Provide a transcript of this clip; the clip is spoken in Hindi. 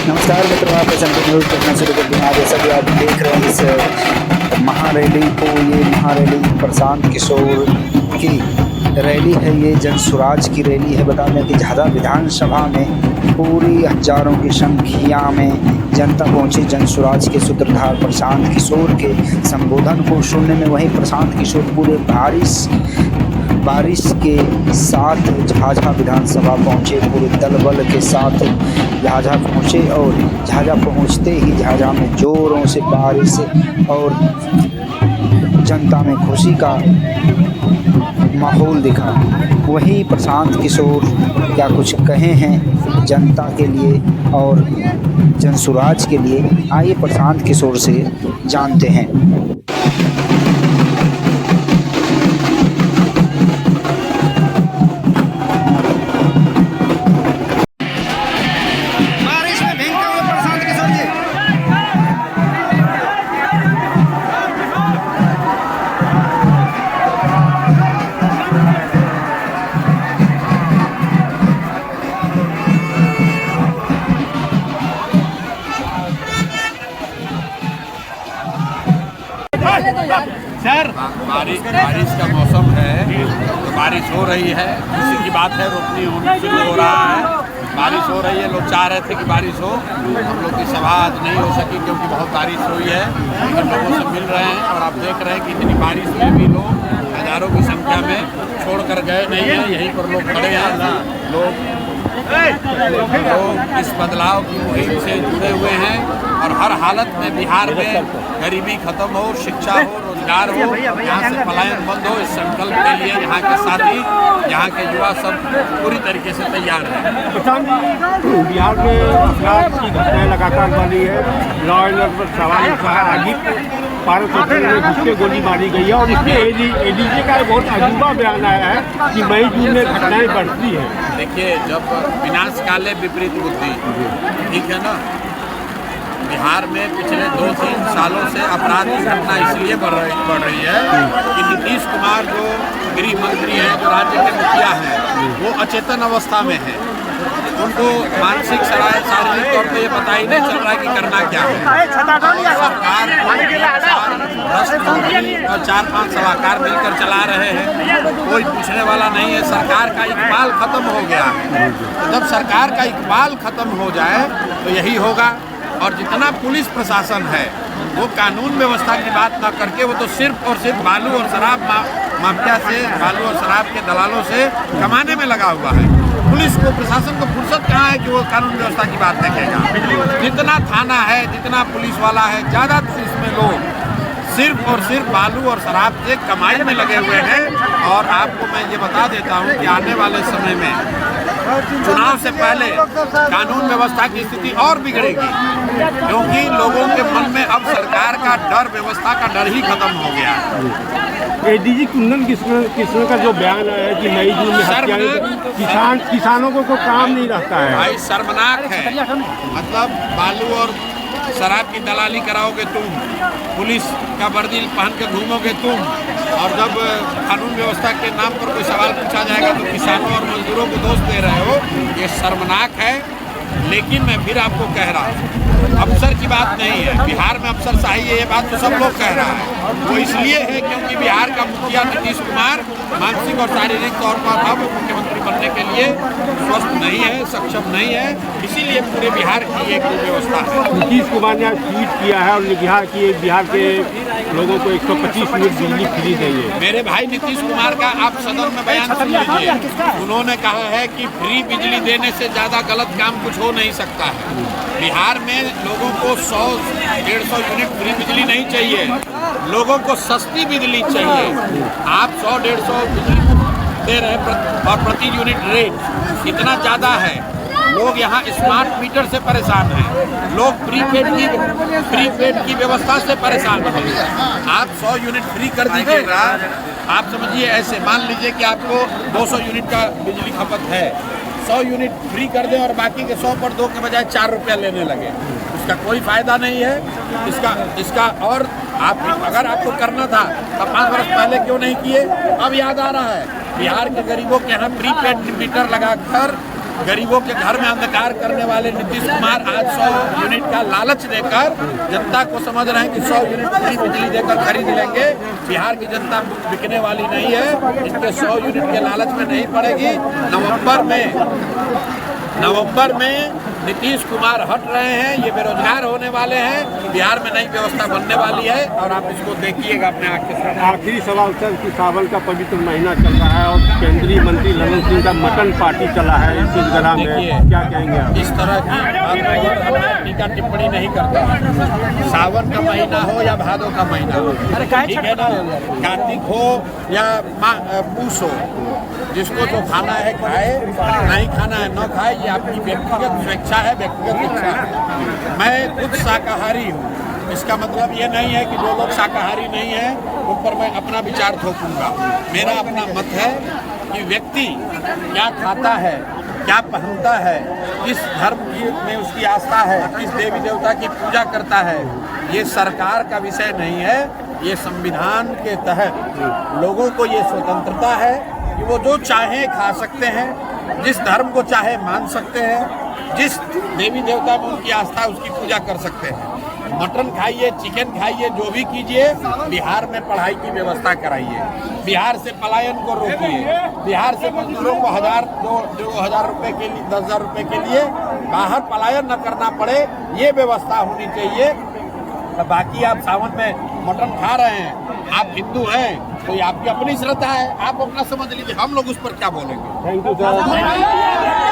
नमस्कार मित्रों, आप एसएमटी न्यूज़ देखना शुरू कर दिया। जैसा कि आप देख रहे हैं इस महारैली को, ये महारैली प्रशांत किशोर की रैली है। ये जन स्वराज की रैली है। बता दें कि झाझा विधानसभा में पूरी हजारों की संख्या में जनता पहुंची जन स्वराज के सूत्रधार प्रशांत किशोर के संबोधन को सुनने में। वहीं प्रशांत किशोर पूरे बारिश के साथ झाझा विधानसभा पहुंचे, पूरे दल बल के साथ झाझा पहुंचे और झाझा पहुंचते ही झाझा में जोरों से बारिश और जनता में खुशी का माहौल दिखा। वहीं प्रशांत किशोर क्या कुछ कहे हैं जनता के लिए और जन स्वराज के लिए, आइए प्रशांत किशोर से जानते हैं। सर, बारिश का मौसम है तो बारिश हो रही है, खुशी की बात है। रोपनी होने शुरू हो रहा है, बारिश हो रही है। लोग चाह रहे थे कि बारिश हो, हम लोग की सभा आज नहीं हो सकी क्योंकि बहुत बारिश हुई है, लेकिन लोगों से मिल रहे हैं और आप देख रहे हैं कि इतनी बारिश में भी लोग हजारों की संख्या में छोड़ कर गए नहीं हैं। यहीं पर लोग खड़े हैं। लोग इस बदलाव की मुहिम से जुड़े हुए हैं और हर हालत में बिहार में गरीबी खत्म हो, शिक्षा हो, रोजगार हो, यहाँ से पलायन बंद हो, इस संकल्प के लिए यहाँ के साथी, यहाँ के युवा सब पूरी तरीके से तैयार हैं। बिहार में अपराध की घटनाएं लगातार बढ़ी है। लॉ एंड ऑर्डर पर सवाल आगे पारस में घुस के गोली मारी गई है और इसके एडीजी का बहुत अजूबा बयान आया है कि मई जून में घटनाएं बढ़ती है। देखिए, जब विनाश काले विपरीत बुद्धि, ठीक है ना। बिहार में पिछले 2-3 सालों से अपराध की घटना इसलिए बढ़ रही है कि नीतीश कुमार जो गृह मंत्री हैं, जो राज्य के मुखिया हैं, वो अचेतन अवस्था में है। उनको मानसिक शारीरिक तौर पे ये पता ही नहीं चल रहा है कि करना क्या है। सरकार भ्रष्ट मंत्री और 4-5 सलाहकार मिलकर चला रहे हैं, कोई पूछने वाला नहीं है। सरकार का इकबाल खत्म हो गया है। तो जब सरकार का इकबाल खत्म हो जाए तो यही होगा। और जितना पुलिस प्रशासन है वो कानून व्यवस्था की बात ना करके वो तो सिर्फ और सिर्फ बालू और शराब माफिया से, बालू और शराब के दलालों से कमाने में लगा हुआ है। पुलिस को, प्रशासन को फुर्सत कहाँ है कि वो कानून व्यवस्था की बात देखेगा। जितना थाना है, जितना पुलिस वाला है, ज़्यादा इसमें लोग सिर्फ और सिर्फ बालू और शराब से कमाई में लगे हुए हैं। और आपको मैं ये बता देता हूँ कि आने वाले समय में चुनाव से पहले कानून व्यवस्था की स्थिति और बिगड़ेगी, क्योंकि लोगों के मन में अब सरकार का डर, व्यवस्था का डर ही खत्म हो गया। एडीजी कुंदन किशन का जो बयान आया है कि मई जून में किसानों को कोई काम नहीं रहता है, भाई शर्मनाक है। मतलब बालू और शराब की दलाली कराओगे तुम, पुलिस का वर्दी पहन के घूमोगे तुम, और जब कानून व्यवस्था के नाम पर कोई सवाल पूछा जाएगा तो किसानों और मजदूरों को दोष दे रहे हो। ये शर्मनाक है। लेकिन मैं फिर आपको कह रहा हूँ, अफसर की बात नहीं है। बिहार में अफसरशाही है, ये बात तो सब लोग कह रहा है। वो इसलिए है क्योंकि बिहार का मुखिया नीतीश कुमार मानसिक और शारीरिक तौर पर अब मुख्यमंत्री बनने के लिए स्वस्थ नहीं है, सक्षम नहीं है। इसीलिए पूरे बिहार की एक व्यवस्था है। नीतीश कुमार ने ट्वीट किया है और बिहार के लोगों को 125 यूनिट बिजली फ्री देंगे। मेरे भाई नीतीश कुमार का आप सदन में बयान सुन लीजिए। उन्होंने कहा है कि फ्री बिजली देने से ज़्यादा गलत काम कुछ हो नहीं सकता है। बिहार में लोगों को 100-150 यूनिट फ्री बिजली नहीं चाहिए, लोगों को सस्ती बिजली चाहिए। आप 100-150 बिजली दे रहे हैं और प्रति यूनिट रेट इतना ज़्यादा है। लोग यहाँ स्मार्ट मीटर से परेशान हैं, लोग प्रीपेड की व्यवस्था से परेशान हैं। आप 100 यूनिट फ्री कर दीजिएगा। आप समझिए ऐसे, मान लीजिए कि आपको 200 यूनिट का बिजली खपत है, 100 यूनिट फ्री कर दें और बाकी के 100 पर 2 के बजाय 4 रुपया लेने लगे, इसका कोई फायदा नहीं है। इसका और आप अगर आपको करना था तो 5 वर्ष पहले क्यों नहीं किए? अब याद आ रहा है। बिहार के गरीबों के यहाँ प्रीपेड मीटर लगाकर गरीबों के घर में अंधकार करने वाले नीतीश कुमार आज 100 यूनिट का लालच देकर जनता को समझ रहे हैं कि 100 यूनिट फ्री बिजली देकर खरीद लेंगे। बिहार की जनता बिकने वाली नहीं है, इनके 100 यूनिट के लालच में नहीं पड़ेगी। नवंबर में नीतीश कुमार हट रहे हैं, ये बेरोजगार होने वाले हैं, बिहार में नई व्यवस्था बनने वाली है और आप इसको देखिएगा अपने आँख के सामने। आखिरी सवाल सर कि सावन का पवित्र महीना चल रहा है और केंद्रीय मंत्री ललन सिंह का मटन पार्टी चला है इस सिलसिला में, क्या कहेंगे आप? इस तरह की टीका टिप्पणी नहीं करता। सावन का महीना हो या भादों का महीना हो, ठीक है ना, कार्तिक हो या पूस हो, जिसको जो खाना है खाए, नहीं खाना है न खाए, ये आपकी व्यक्तिगत स्वेच्छा है, व्यक्तिगत इच्छा है। मैं खुद शाकाहारी हूँ, इसका मतलब ये नहीं है कि जो लोग शाकाहारी नहीं है उन पर मैं अपना विचार थोपूंगा। मेरा अपना मत है कि व्यक्ति क्या खाता है, क्या पहनता है, किस धर्म में उसकी आस्था है, किस देवी देवता की पूजा करता है, ये सरकार का विषय नहीं है। ये संविधान के तहत लोगों को ये स्वतंत्रता है कि वो जो चाहे खा सकते हैं, जिस धर्म को चाहे मान सकते हैं, जिस देवी देवता में उनकी आस्था है उसकी पूजा कर सकते हैं। मटन खाइए, चिकन खाइए, जो भी कीजिए, बिहार में पढ़ाई की व्यवस्था कराइए, बिहार से पलायन को रोकिए, बिहार से मजदूरों को 2,000 रुपये के लिए 10,000 रुपये के लिए बाहर पलायन न करना पड़े, ये व्यवस्था होनी चाहिए। बाकी आप सावन में मटन खा रहे हैं, आप हिंदू हैं तो ये आपकी अपनी श्रद्धा है, आप अपना समझ लीजिए, हम लोग उस पर क्या बोलेंगे। Thank you sir.